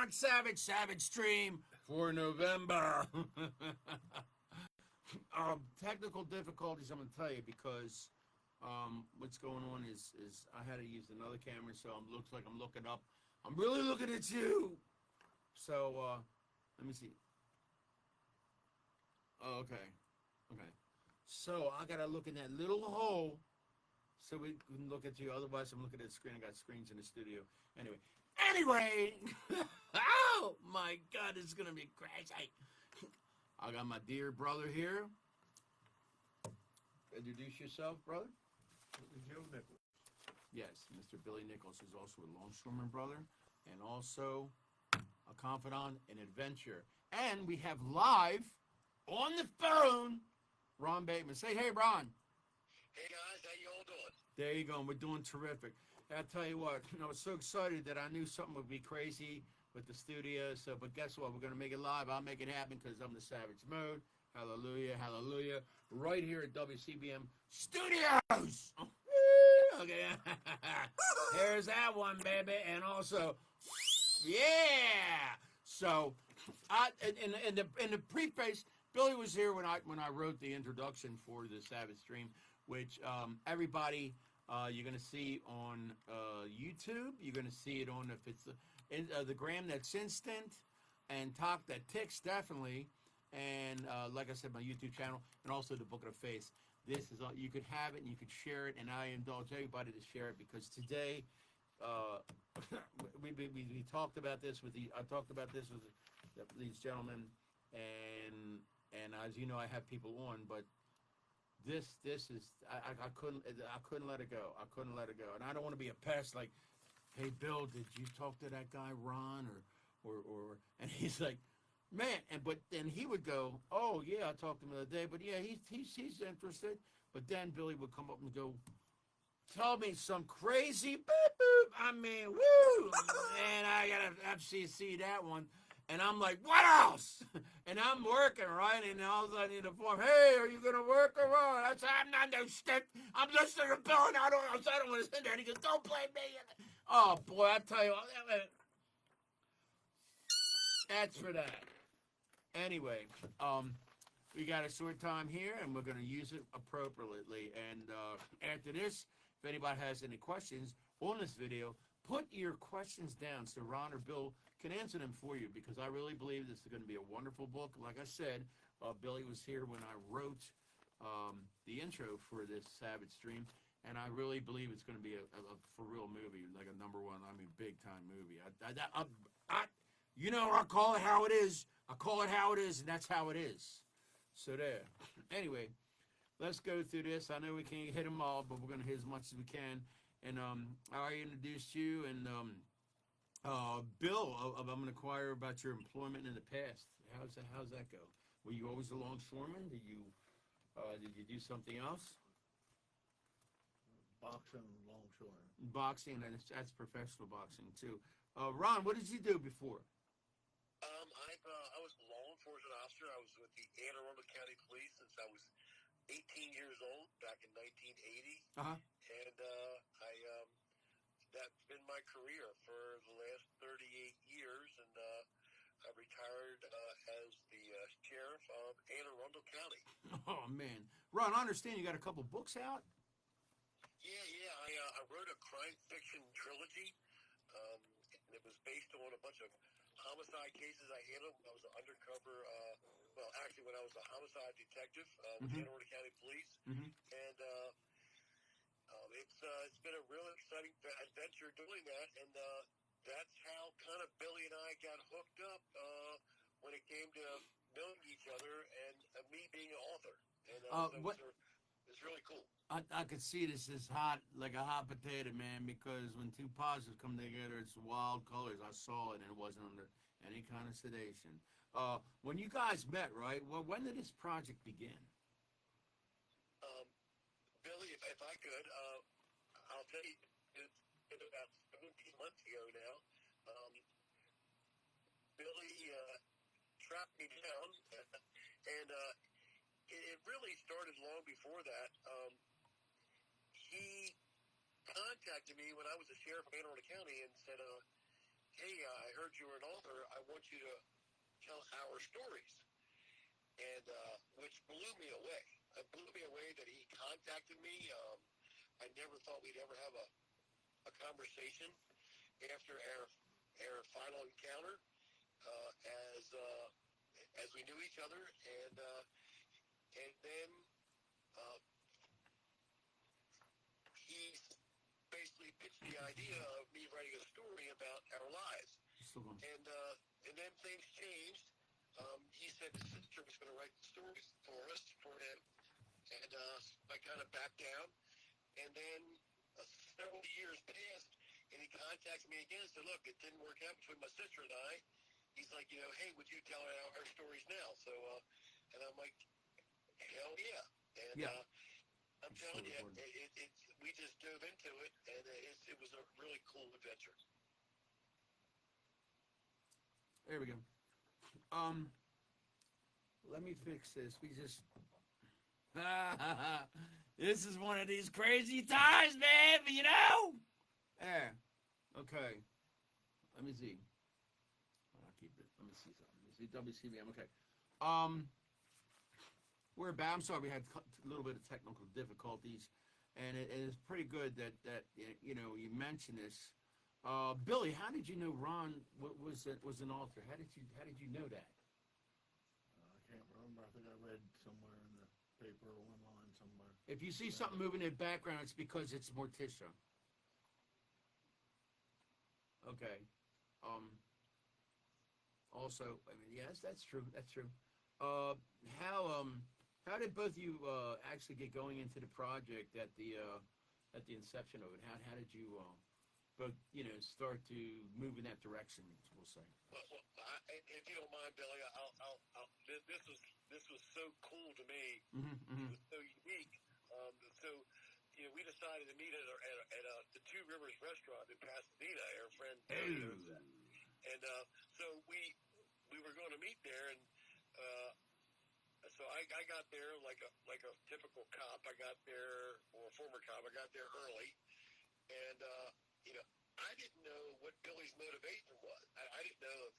Ron Savage, Savage Stream for November. Technical difficulties, I'm going to tell you, because what's going on is I had to use another camera, so it looks like I'm looking up. I'm really looking at you. So, let me see. Oh, okay. Okay. So, I got to look in that little hole so we can look at you. Otherwise, I'm looking at the screen. I got screens in the studio. Anyway. Oh, my God. It's going to be crazy. I got my dear brother here. Introduce yourself, brother. Joe Nicholes. Yes, Mr. Billy Nicholes is also a longshoreman brother and also a confidant in adventure. And we have live on the phone Ron Bateman. Say, hey, Ron. Hey, guys. How you all doing? There you go. We're doing terrific. I'll tell you what, I was so excited that I knew something would be crazy with the studio. So, but guess what? We're going to make it live. I'll make it happen because I'm the Savage Mode. Hallelujah, hallelujah. Right here at WCBM Studios. Okay. There's that one, baby. And also, yeah. So, in the preface, Billy was here when I wrote the introduction for the Savage Stream, which everybody you're gonna see on YouTube. You're gonna see it on if it's the gram that's instant, and talk that ticks definitely, and like I said, my YouTube channel, and also the Book of the Face. This is all you could have it and you could share it, and I indulge everybody to share it because today we talked about this with I talked about this with these gentlemen, and as you know, I have people on, but this is I couldn't let it go. I couldn't let it go, and I don't want to be a pest like, hey Bill, did you talk to that guy Ron or and he's like, man, but then he would go, oh yeah, I talked to him the other day, but yeah, he's interested. But then Billy would come up and go, tell me some crazy boop boop. I mean, woo, and I gotta FCC that one. And I'm like, what else? And I'm working, right? And all of a sudden in the form, hey, are you going to work or what? I said, I'm not no stick. I'm listening to Bill, and I don't want to sit there. And he goes, don't blame me. Oh, boy, I tell you, that's for that. Anyway, we got a short time here, and we're going to use it appropriately. And after this, if anybody has any questions on this video, put your questions down so Ron or Bill can answer them for you, because I really believe this is going to be a wonderful book. Like I said, Billy was here when I wrote the intro for this Savage Stream, and I really believe it's going to be a for real movie, like a number one, I mean, big time movie. You know, I call it how it is. I call it how it is, and that's how it is. So there. Anyway, let's go through this. I know we can't hit them all, but we're going to hit as much as we can. And I already introduced you, and Bill, I'm going to inquire about your employment in the past. How's that go? Were you always a longshoreman? Did you do something else? Boxing, longshoreman. Boxing, and that's professional boxing too. Ron, what did you do before? I was a law enforcement officer. I was with the A.L.A. County Police since I was 18 years old back in 1980. Uh-huh. And that's been my career for the last 38 years, and I retired as the sheriff of Anne Arundel County. Oh, man. Ron, I understand you got a couple books out? Yeah. I wrote a crime fiction trilogy, and it was based on a bunch of homicide cases I handled when I was an undercover, when I was a homicide detective with Anne Arundel County Police. Mm-hmm. And it's been a really exciting adventure doing that, and that's how kind of Billy and I got hooked up when it came to knowing each other and me being an author. And it's really cool. I could see this is hot, like a hot potato, man, because when two positives come together, it's wild colors. I saw it, and it wasn't under any kind of sedation. When you guys met, right, well, when did this project begin? Billy, if I could, I'll tell you, it's been about 17 months ago now. Billy tracked me down, and it really started long before that. He contacted me when I was the sheriff of Anne Arundel County and said, hey, I heard heard you were an author. I want you to tell our stories. And which blew me away. It blew me away that he contacted me. I never thought we'd ever have a conversation after our final encounter as we knew each other. And then he basically pitched the idea of me writing a story about our lives. And then things changed. He said his sister was going to write the stories for us, for him. And I kind of backed down. And then several years passed, and he contacted me again and said, look, it didn't work out between my sister and I. He's like, hey, would you tell our stories now? So, and I'm like, hell yeah. And I'm telling you, we just dove into it, and it was a really cool adventure. There we go. Let me fix this. We just. This is one of these crazy times, man. You know. There. Okay. Let me see. I'll keep it. Let me see something. Let me see me. I'm okay. We're back. I'm sorry. We had a little bit of technical difficulties, and it is pretty good that you mentioned this. Billy, how did you know Ron was an author? How did you know that? I can't remember. I think I read somewhere in the paper or online somewhere. If you see something moving in the background, it's because it's Morticia. Okay. Also, I mean, yes, that's true. That's true. How did both of you actually get going into the project at the inception of it? How did you both start to move in that direction? We'll say. Well, if you don't mind, Billy, this was so cool to me. It was so unique. So we decided to meet at the Two Rivers restaurant in Pasadena. Our friend Tony knows that. And so we were going to meet there, and so I got there like a typical cop. I got there, or a former cop. I got there early, and I didn't know what Billy's motivation was. I didn't know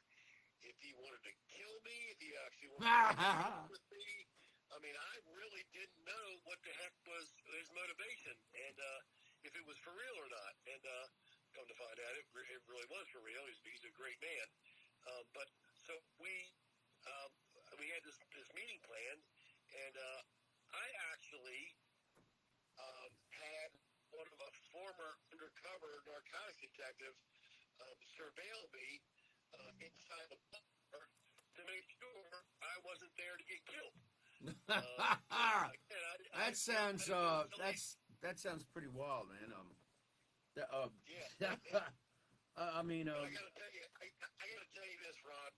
if he wanted to kill me, if he actually wanted to work with me. I mean, I really didn't know what the heck was his motivation, and if it was for real or not. And come to find out, it really was for real. He's a great man. But so we had this meeting planned, and I actually had one of a former undercover narcotics detective surveil me inside the bar to make sure I wasn't there to get killed. That sounds pretty wild, man. I mean, I gotta tell you this, Ron.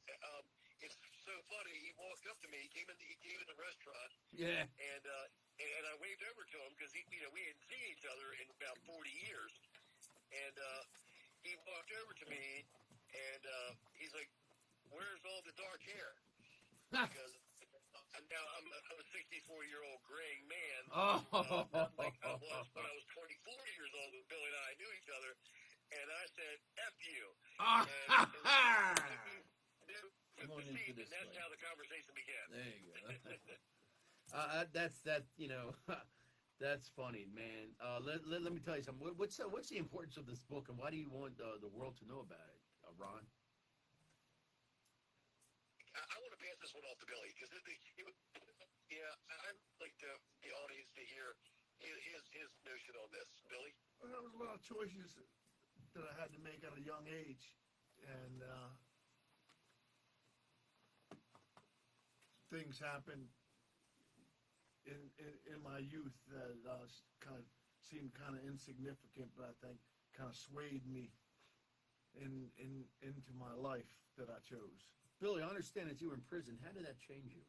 It's so funny. He walked up to me. He came in the restaurant. Yeah. And I waved over to him because we hadn't seen each other in about 40 years. And he walked over to me, and he's like, "Where's all the dark hair?" Because now I'm a 64-year-old graying man. Like I was when I was 24 years old when Billy and I knew each other. And I said, "F you." And that's how the conversation began. There you go. That's funny, man. Let me tell you something. What's the importance of this book, and why do you want the world to know about it, Ron? I want to pass this one off to Billy because I'd like the audience to hear his notion on this. Billy? Well, there was a lot of choices that I had to make at a young age, and things happened in my youth that seemed kind of insignificant, but I think kind of swayed me into my life that I chose. Billy, I understand that you were in prison. How did that change you?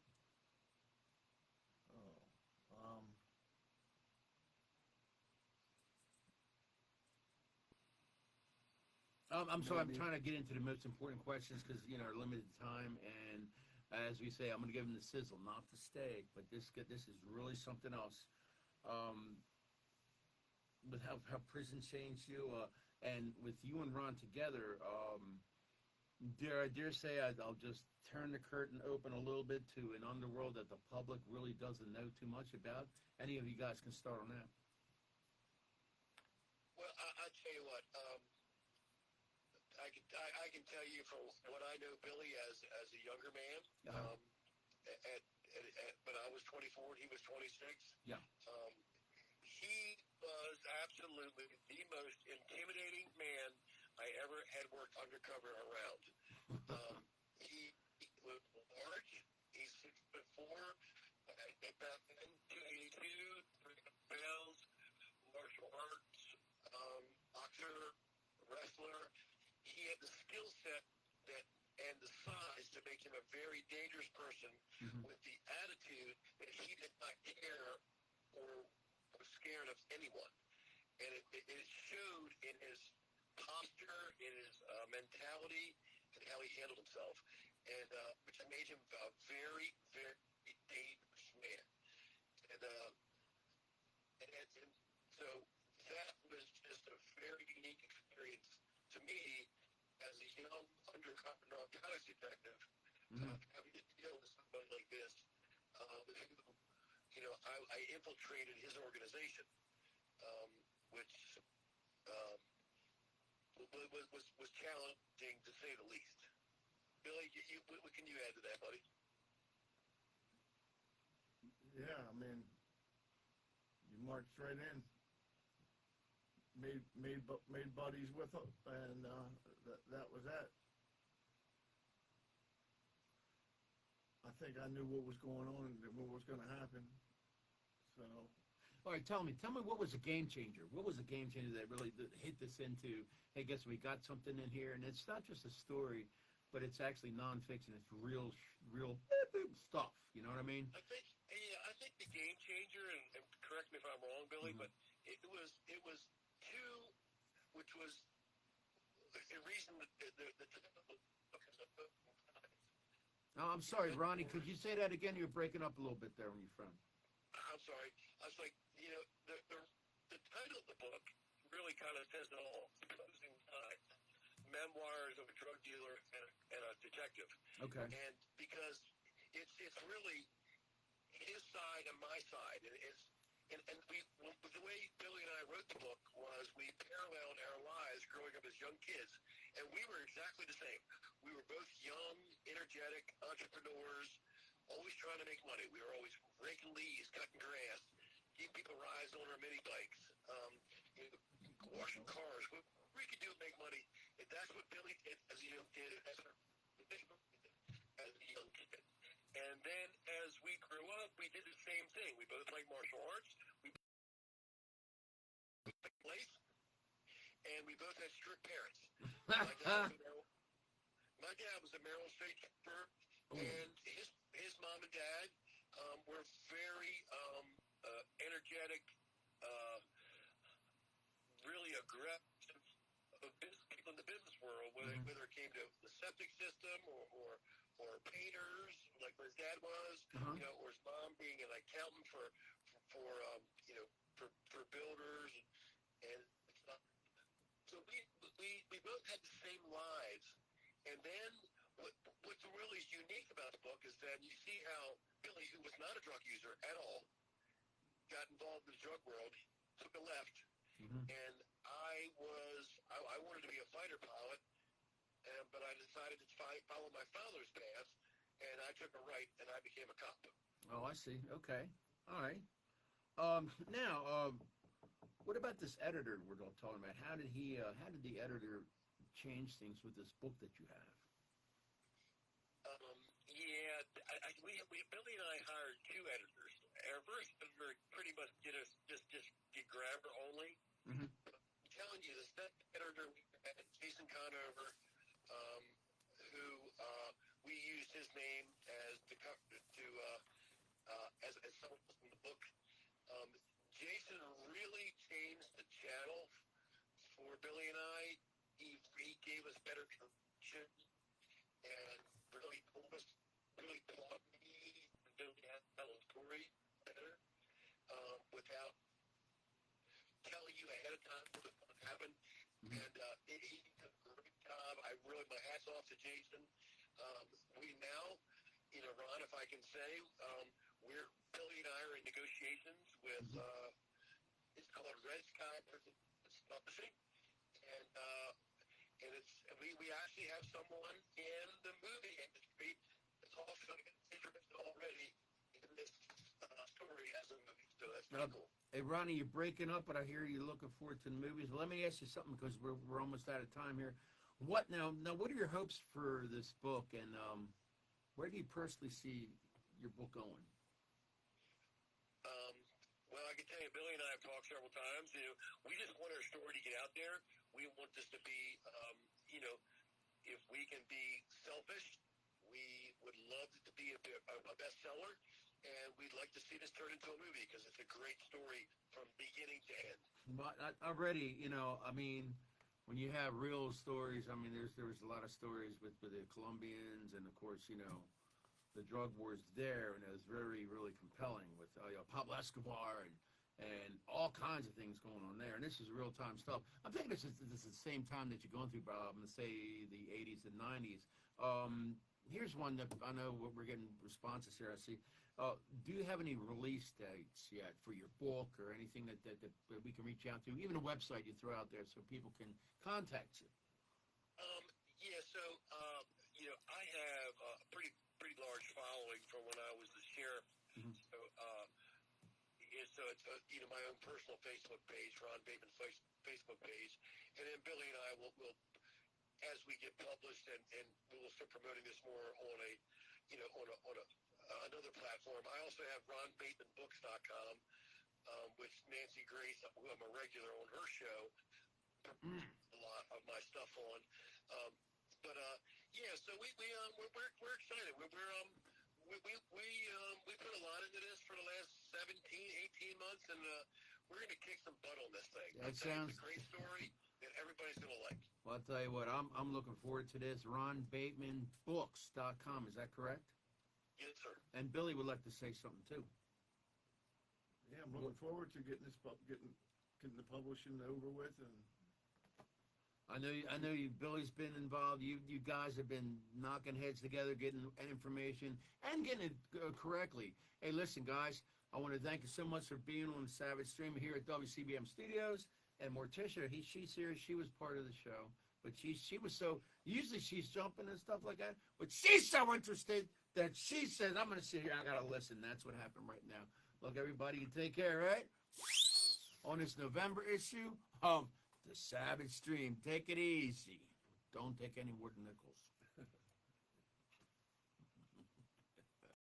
I'm sorry. I'm trying to get into the most important questions because our limited time, and as we say, I'm going to give him the sizzle, not the steak. But this is really something else. With how prison changed you, and with you and Ron together, dare say I'll just turn the curtain open a little bit to an underworld that the public really doesn't know too much about. Any of you guys can start on that. Well, I tell you what. I can tell you from what I know Billy as a younger man. Uh-huh. When I was 24 and he was 26. Yeah. He was absolutely the most intimidating man I ever had worked undercover around. He was large. He's 6'4". Back then, 282, 300 pounds, martial arts, boxer, wrestler. He had the skill set that and the size to make him a very dangerous person with the attitude that he did not care or was scared of anyone. And it showed in his posture, in his mentality, and how he handled himself, and which made him a very, very dangerous man. And so that was just a very unique experience to me as a young undercover narcotics detective, having to deal with somebody like this, who, I infiltrated his organization, which was challenging to say the least. Billy, what can you add to that, buddy? Yeah, I mean, you marched right in, made buddies with them, and that was that. I think I knew what was going on and what was going to happen. So, All right, tell me what was a game changer? What was a game changer that really hit this into, hey, guess we got something in here, and it's not just a story, but it's actually nonfiction. It's real stuff. You know what I mean? I think the game changer, and correct me if I'm wrong, Billy, but it was two, which was the reason that the Oh, I'm sorry, Ronnie. Could you say that again? You're breaking up a little bit there when you're from. I'm sorry. I was like, the title of the book really kind of says it all. Closing Time, Memoirs of a Drug Dealer and a Detective. Okay. And because it's really his side and my side, and the way Billy and I wrote the book was we paralleled our lives growing up as young kids, and we were exactly the same. We were both young, energetic entrepreneurs, always trying to make money. We were always raking leaves, cutting grass, giving people rides on our mini bikes, washing cars. We could do make money, and that's what Billy did as a young kid. As a young kid. And then as we grew up, we did the same thing. We both liked martial arts. We liked place, and we both had strict parents. My dad was a Maryland State Trooper, and his mom and dad were very energetic, really aggressive people in the business world, whether it came to the septic system or painters, like his dad was, or his mom being an accountant for builders and stuff. So we both had the same lives. And then what's really unique about the book is that you see how Billy, who was not a drug user at all, got involved in the drug world, took a left, and I wanted to be a fighter pilot, but I decided to follow my father's path, and I took a right, and I became a cop. Oh, I see. Okay. All right. Now, what about this editor we're talking about? How did the editor change things with this book that you have? Billy and I hired two editors. Our first editor pretty much did grammar only. I'm telling you, the second editor we had, Jason Conover, who we used his name as as someone else in the book. Jason really changed the channel for Billy and I. He gave us better direction and really taught me and Billy how to tell a story better without telling you ahead of time what's going to happen. And he did a great job off to Jason. We now, Ron, if I can say, Billy and I are in negotiations with, it's called Red Sky Publishing, and we actually have someone in the movie industry that's also interested already in this story as a movie. So that's pretty cool. Hey, Ronnie, you're breaking up, but I hear you're looking forward to the movies. Let me ask you something because we're almost out of time here. What now? What are your hopes for this book, and where do you personally see your book going? Well, I can tell you, Billy and I have talked several times. We just want our story to get out there. We want this to be, if we can be selfish, we would love it to be a bestseller, and we'd like to see this turn into a movie because it's a great story from beginning to end. But already, I mean, when you have real stories, I mean, there was a lot of stories with the Colombians, and of course, the drug wars there, and it was very, really compelling with Pablo Escobar and all kinds of things going on there. And this is real time stuff. I'm thinking this is the same time that you're going through, Bob, say the 80s and 90s. Here's one that I know we're getting responses here. I see. Do you have any release dates yet for your book or anything that we can reach out to? Even a website you throw out there so people can contact you. Yeah. So I have a pretty large following from when I was the sheriff. Mm-hmm. So it's my own personal Facebook page, Ron Bateman Facebook page, and then Billy and I will as we get published, and we will start promoting this more on another platform. I also have RonBatemanBooks.com, which Nancy Grace, who I'm a regular on her show, a lot of my stuff on. So we're excited. We put a lot into this for the last 17, 18 months, and we're going to kick some butt on this thing. It's a great story that everybody's going to like. Well, I'll tell you what, I'm looking forward to this. RonBatemanBooks.com, is that correct? Yes, sir. And Billy would like to say something too. Yeah, I'm looking forward to getting the publishing over with, and I know you. Billy's been involved. You guys have been knocking heads together, getting information and getting it correctly. Hey, listen, guys, I want to thank you so much for being on the Savage Stream here at WCBM Studios. And Morticia, she's here. She was part of the show, but she was so. Usually she's jumping and stuff like that, but she's so interested that she says, "I'm going to sit here. I got to listen." That's what happened right now. Look, everybody, you take care, right? On this November issue of the Savage Stream. Take it easy. Don't take any more than Nicholes.